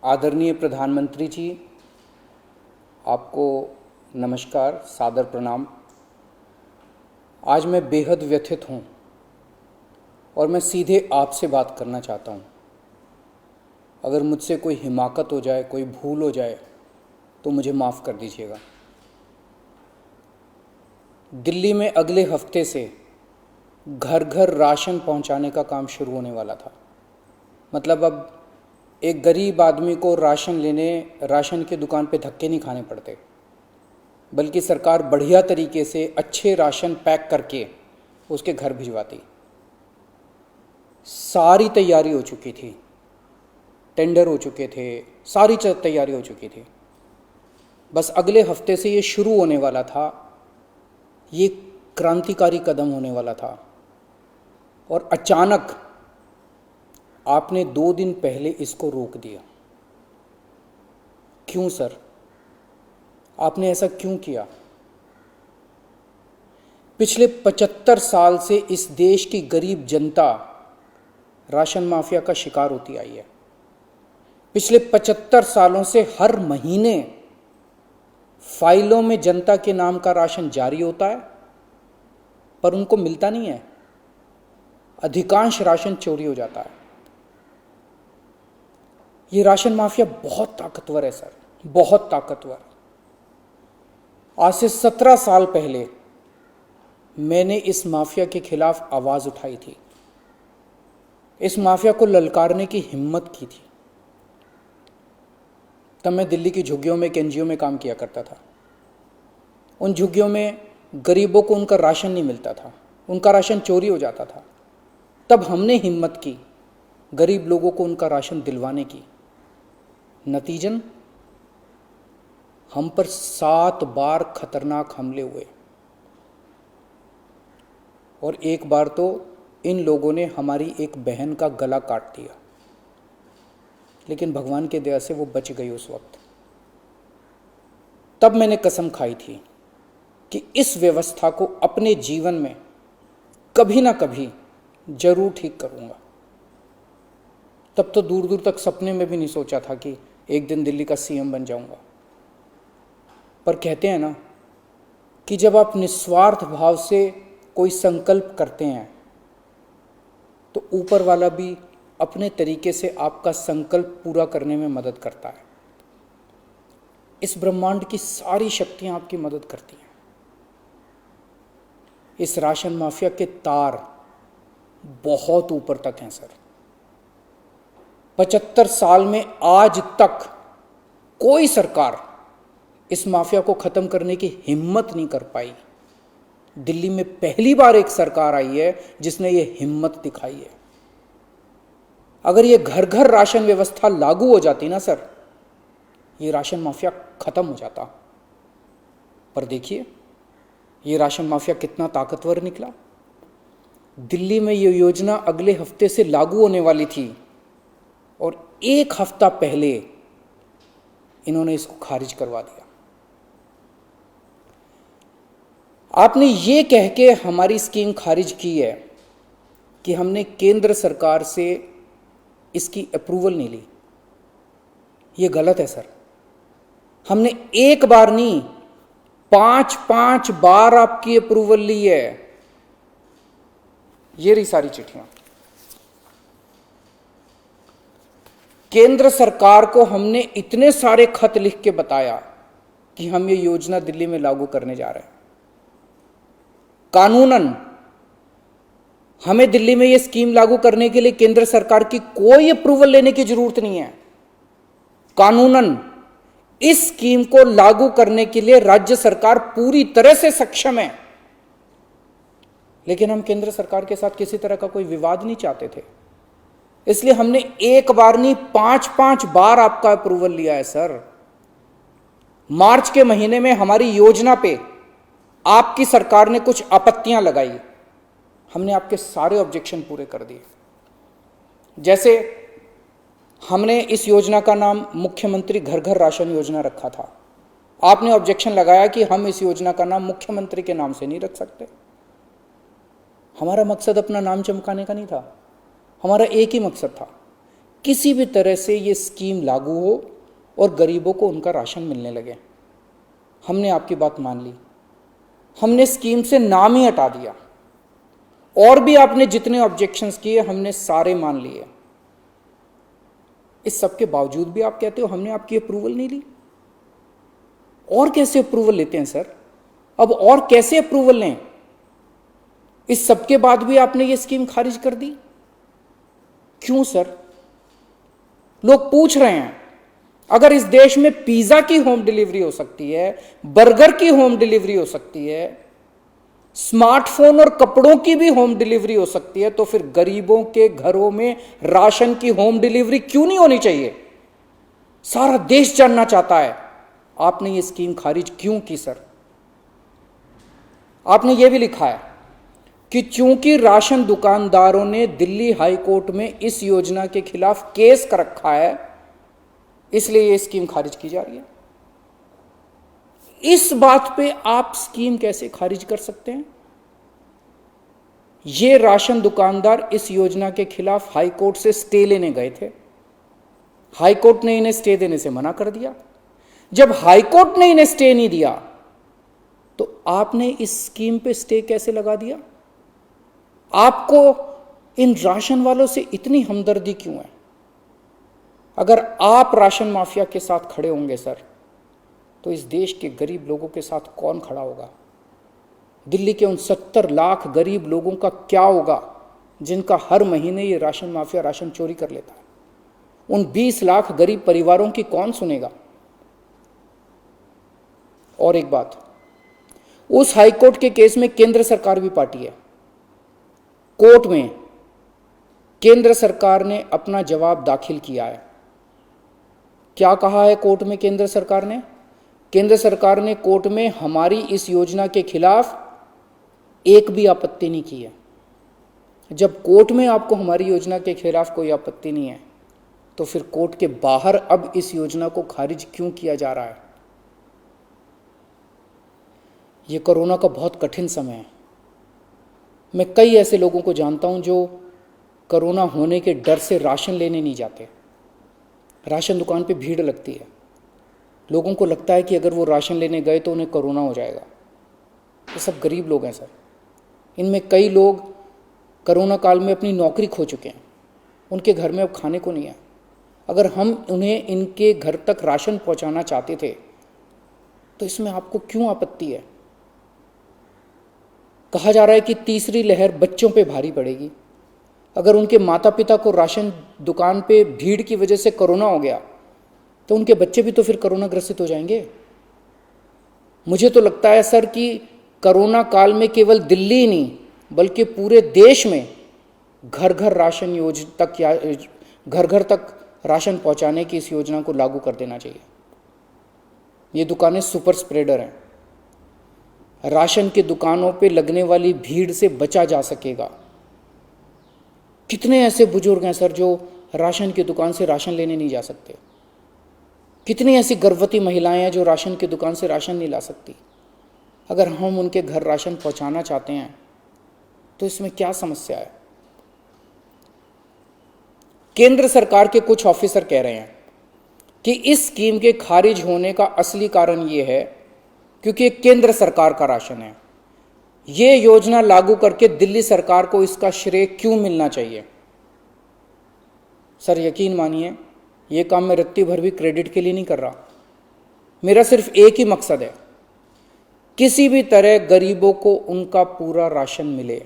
आदरणीय प्रधानमंत्री जी, आपको नमस्कार, सादर प्रणाम। आज मैं बेहद व्यथित हूँ और मैं सीधे आपसे बात करना चाहता हूँ। अगर मुझसे कोई हिमाकत हो जाए, कोई भूल हो जाए तो मुझे माफ़ कर दीजिएगा। दिल्ली में अगले हफ्ते से घर घर राशन पहुँचाने का काम शुरू होने वाला था। मतलब अब एक गरीब आदमी को राशन की दुकान पे धक्के नहीं खाने पड़ते, बल्कि सरकार बढ़िया तरीके से अच्छे राशन पैक करके उसके घर भिजवाती। सारी तैयारी हो चुकी थी, टेंडर हो चुके थे, सारी तैयारी हो चुकी थी। बस अगले हफ्ते से ये शुरू होने वाला था। ये क्रांतिकारी कदम होने वाला था और अचानक आपने 2 दिन पहले इसको रोक दिया। क्यों सर? आपने ऐसा क्यों किया? पिछले 75 साल से इस देश की गरीब जनता राशन माफिया का शिकार होती आई है। पिछले 75 सालों से हर महीने फाइलों में जनता के नाम का राशन जारी होता है, पर उनको मिलता नहीं है। अधिकांश राशन चोरी हो जाता है। ये राशन माफिया बहुत ताकतवर है सर, बहुत ताकतवर। आज से 17 साल पहले मैंने इस माफिया के खिलाफ आवाज उठाई थी, इस माफिया को ललकारने की हिम्मत की थी। तब मैं दिल्ली की झुग्गियों में, एक एनजीओ में काम किया करता था। उन झुग्गियों में गरीबों को उनका राशन नहीं मिलता था, उनका राशन चोरी हो जाता था। तब हमने हिम्मत की गरीब लोगों को उनका राशन दिलवाने की। नतीजन हम पर 7 बार खतरनाक हमले हुए और एक बार तो इन लोगों ने हमारी एक बहन का गला काट दिया, लेकिन भगवान के दया से वो बच गई उस वक्त। तब मैंने कसम खाई थी कि इस व्यवस्था को अपने जीवन में कभी ना कभी जरूर ठीक करूंगा। तब तो दूर दूर तक सपने में भी नहीं सोचा था कि एक दिन दिल्ली का सीएम बन जाऊंगा। पर कहते हैं ना कि जब आप निस्वार्थ भाव से कोई संकल्प करते हैं तो ऊपर वाला भी अपने तरीके से आपका संकल्प पूरा करने में मदद करता है। इस ब्रह्मांड की सारी शक्तियां आपकी मदद करती हैं। इस राशन माफिया के तार बहुत ऊपर तक हैं सर। 75 साल में आज तक कोई सरकार इस माफिया को खत्म करने की हिम्मत नहीं कर पाई। दिल्ली में पहली बार एक सरकार आई है जिसने ये हिम्मत दिखाई है। अगर ये घर घर राशन व्यवस्था लागू हो जाती ना सर, ये राशन माफिया खत्म हो जाता। पर देखिए ये राशन माफिया कितना ताकतवर निकला। दिल्ली में ये योजना अगले हफ्ते से लागू होने वाली थी और 1 हफ्ता पहले इन्होंने इसको खारिज करवा दिया। आपने ये कह के हमारी स्कीम खारिज की है कि हमने केंद्र सरकार से इसकी अप्रूवल नहीं ली। ये गलत है सर। हमने एक बार नहीं, 5 बार आपकी अप्रूवल ली है। ये रही सारी चिट्ठियां। केंद्र सरकार को हमने इतने सारे खत लिख के बताया कि हम ये योजना दिल्ली में लागू करने जा रहे हैं। कानूनन हमें दिल्ली में ये स्कीम लागू करने के लिए केंद्र सरकार की कोई अप्रूवल लेने की जरूरत नहीं है। कानूनन इस स्कीम को लागू करने के लिए राज्य सरकार पूरी तरह से सक्षम है। लेकिन हम केंद्र सरकार के साथ किसी तरह का कोई विवाद नहीं चाहते थे, इसलिए हमने एक बार नहीं 5 बार आपका अप्रूवल लिया है सर। मार्च के महीने में हमारी योजना पे आपकी सरकार ने कुछ आपत्तियां लगाई, हमने आपके सारे ऑब्जेक्शन पूरे कर दिए। जैसे हमने इस योजना का नाम मुख्यमंत्री घर घर राशन योजना रखा था। आपने ऑब्जेक्शन लगाया कि हम इस योजना का नाम मुख्यमंत्री के नाम से नहीं रख सकते। हमारा मकसद अपना नाम चमकाने का नहीं था, हमारा एक ही मकसद था किसी भी तरह से ये स्कीम लागू हो और गरीबों को उनका राशन मिलने लगे। हमने आपकी बात मान ली, हमने स्कीम से नाम ही हटा दिया, और भी आपने जितने ऑब्जेक्शंस किए हमने सारे मान लिए। इस सब के बावजूद भी आप कहते हो हमने आपकी अप्रूवल नहीं ली। और कैसे अप्रूवल लेते हैं सर? अब और कैसे अप्रूवल लें? इस सब के बाद भी आपने ये स्कीम खारिज कर दी, क्यों सर? लोग पूछ रहे हैं, अगर इस देश में पिज्जा की होम डिलीवरी हो सकती है, बर्गर की होम डिलीवरी हो सकती है, स्मार्टफोन और कपड़ों की भी होम डिलीवरी हो सकती है, तो फिर गरीबों के घरों में राशन की होम डिलीवरी क्यों नहीं होनी चाहिए? सारा देश जानना चाहता है आपने ये स्कीम खारिज क्यों की सर? आपने ये भी लिखा है कि चूंकि राशन दुकानदारों ने दिल्ली हाई कोर्ट में इस योजना के खिलाफ केस कर रखा है, इसलिए ये स्कीम खारिज की जा रही है। इस बात पे आप स्कीम कैसे खारिज कर सकते हैं? ये राशन दुकानदार इस योजना के खिलाफ हाई कोर्ट से स्टे लेने गए थे। हाई कोर्ट ने इन्हें स्टे देने से मना कर दिया। जब हाई कोर्ट ने इन्हें स्टे नहीं दिया, तो आपने इस स्कीम पे स्टे कैसे लगा दिया? आपको इन राशन वालों से इतनी हमदर्दी क्यों है? अगर आप राशन माफिया के साथ खड़े होंगे सर, तो इस देश के गरीब लोगों के साथ कौन खड़ा होगा? दिल्ली के उन 70 लाख गरीब लोगों का क्या होगा जिनका हर महीने ये राशन माफिया राशन चोरी कर लेता है? उन 20 लाख गरीब परिवारों की कौन सुनेगा? और एक बात, उस हाईकोर्ट के केस में केंद्र सरकार भी पार्टी है। कोर्ट में केंद्र सरकार ने अपना जवाब दाखिल किया है। क्या कहा है कोर्ट में केंद्र सरकार ने? केंद्र सरकार ने कोर्ट में हमारी इस योजना के खिलाफ एक भी आपत्ति नहीं की है। जब कोर्ट में आपको हमारी योजना के खिलाफ कोई आपत्ति नहीं है, तो फिर कोर्ट के बाहर अब इस योजना को खारिज क्यों किया जा रहा है? ये कोरोना का बहुत कठिन समय है। मैं कई ऐसे लोगों को जानता हूं जो कोरोना होने के डर से राशन लेने नहीं जाते। राशन दुकान पे भीड़ लगती है, लोगों को लगता है कि अगर वो राशन लेने गए तो उन्हें कोरोना हो जाएगा। ये सब गरीब लोग हैं सर। इनमें कई लोग कोरोना काल में अपनी नौकरी खो चुके हैं, उनके घर में अब खाने को नहीं है। अगर हम उन्हें इनके घर तक राशन पहुंचाना चाहते थे, तो इसमें आपको क्यों आपत्ति है? कहा जा रहा है कि तीसरी लहर बच्चों पे भारी पड़ेगी। अगर उनके माता पिता को राशन दुकान पे भीड़ की वजह से कोरोना हो गया, तो उनके बच्चे भी तो फिर कोरोना ग्रसित हो जाएंगे। मुझे तो लगता है सर कि कोरोना काल में केवल दिल्ली ही नहीं बल्कि पूरे देश में घर घर राशन योजना तक या घर घर तक राशन पहुंचाने की इस योजना को लागू कर देना चाहिए। ये दुकानें सुपर स्प्रेडर हैं। राशन की दुकानों पे लगने वाली भीड़ से बचा जा सकेगा। कितने ऐसे बुजुर्ग हैं सर जो राशन की दुकान से राशन लेने नहीं जा सकते? कितनी ऐसी गर्भवती महिलाएं हैं जो राशन की दुकान से राशन नहीं ला सकती? अगर हम उनके घर राशन पहुंचाना चाहते हैं तो इसमें क्या समस्या है? केंद्र सरकार के कुछ ऑफिसर कह रहे हैं कि इस स्कीम के खारिज होने का असली कारण यह है क्योंकि केंद्र सरकार का राशन है। ये योजना लागू करके दिल्ली सरकार को इसका श्रेय क्यों मिलना चाहिए? सर यकीन मानिए, ये काम मैं रत्ती भर भी क्रेडिट के लिए नहीं कर रहा। मेरा सिर्फ एक ही मकसद है, किसी भी तरह गरीबों को उनका पूरा राशन मिले।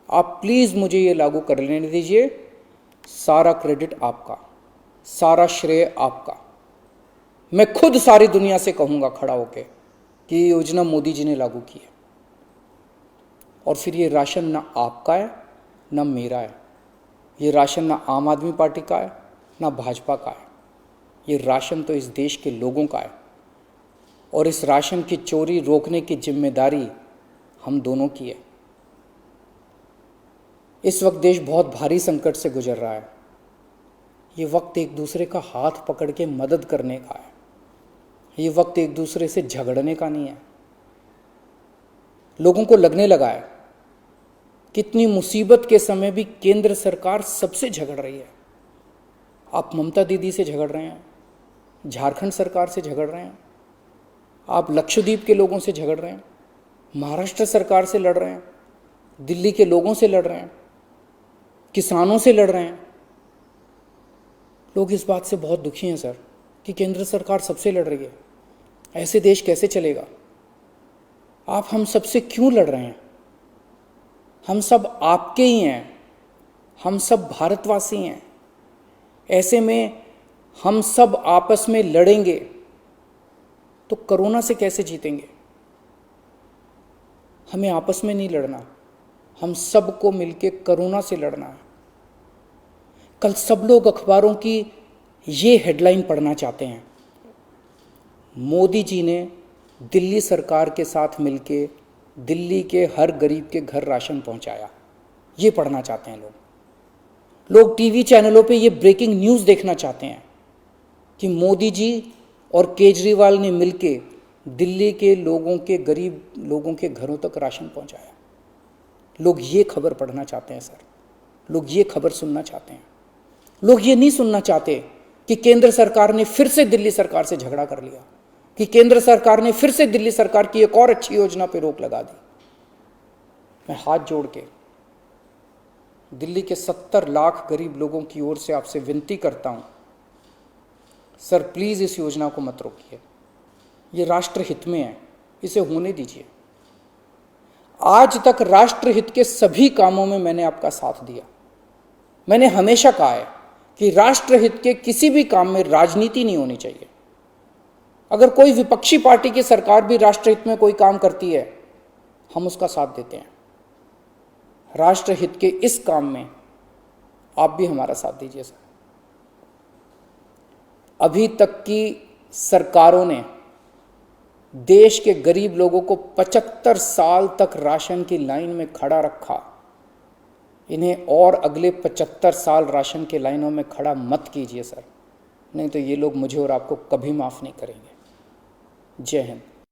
आप प्लीज मुझे ये लागू कर लेने दीजिए। सारा क्रेडिट आपका, सारा श्रेय आपका। मैं खुद सारी दुनिया से कहूंगा खड़ा होकर कि ये योजना मोदी जी ने लागू की है। और फिर ये राशन ना आपका है ना मेरा है। ये राशन ना आम आदमी पार्टी का है ना भाजपा का है। ये राशन तो इस देश के लोगों का है, और इस राशन की चोरी रोकने की जिम्मेदारी हम दोनों की है। इस वक्त देश बहुत भारी संकट से गुजर रहा है। ये वक्त एक दूसरे का हाथ पकड़ के मदद करने का है। ये वक्त एक दूसरे से झगड़ने का नहीं है। लोगों को लगने लगा है कितनी मुसीबत के समय भी केंद्र सरकार सबसे झगड़ रही है। आप ममता दीदी से झगड़ रहे हैं, झारखंड सरकार से झगड़ रहे हैं, आप लक्षद्वीप के लोगों से झगड़ रहे हैं, महाराष्ट्र सरकार से लड़ रहे हैं, दिल्ली के लोगों से लड़ रहे हैं, किसानों से लड़ रहे हैं। लोग इस बात से बहुत दुखी हैं सर कि केंद्र सरकार सबसे लड़ रही है। ऐसे देश कैसे चलेगा? आप हम सबसे क्यों लड़ रहे हैं? हम सब आपके ही हैं, हम सब भारतवासी हैं। ऐसे में हम सब आपस में लड़ेंगे तो कोरोना से कैसे जीतेंगे? हमें आपस में नहीं लड़ना, हम सबको मिलके कोरोना से लड़ना है। कल सब लोग अखबारों की ये हेडलाइन पढ़ना चाहते हैं, मोदी जी ने दिल्ली सरकार के साथ मिलके दिल्ली के हर गरीब के घर राशन पहुंचाया। ये पढ़ना चाहते हैं लोग टीवी चैनलों पे ये ब्रेकिंग न्यूज़ देखना चाहते हैं कि मोदी जी और केजरीवाल ने मिलके दिल्ली के लोगों के, गरीब लोगों के घरों तक राशन पहुंचाया। लोग ये खबर पढ़ना चाहते हैं सर, लोग ये खबर सुनना चाहते हैं। लोग ये नहीं सुनना चाहते कि केंद्र सरकार ने फिर से दिल्ली सरकार से झगड़ा कर लिया, कि केंद्र सरकार ने फिर से दिल्ली सरकार की एक और अच्छी योजना पर रोक लगा दी। मैं हाथ जोड़ के दिल्ली के 70 लाख गरीब लोगों की ओर से आपसे विनती करता हूं, सर प्लीज इस योजना को मत रोकिए। ये राष्ट्रहित में है, इसे होने दीजिए। आज तक राष्ट्रहित के सभी कामों में मैंने आपका साथ दिया। मैंने हमेशा कहा है कि राष्ट्रहित के किसी भी काम में राजनीति नहीं होनी चाहिए। अगर कोई विपक्षी पार्टी की सरकार भी राष्ट्रहित में कोई काम करती है, हम उसका साथ देते हैं। राष्ट्रहित के इस काम में आप भी हमारा साथ दीजिए सर। अभी तक की सरकारों ने देश के गरीब लोगों को 75 साल तक राशन की लाइन में खड़ा रखा। इन्हें और अगले 75 साल राशन की लाइनों में खड़ा मत कीजिए सर, नहीं तो ये लोग मुझे और आपको कभी माफ़ नहीं करेंगे। जय हिंद।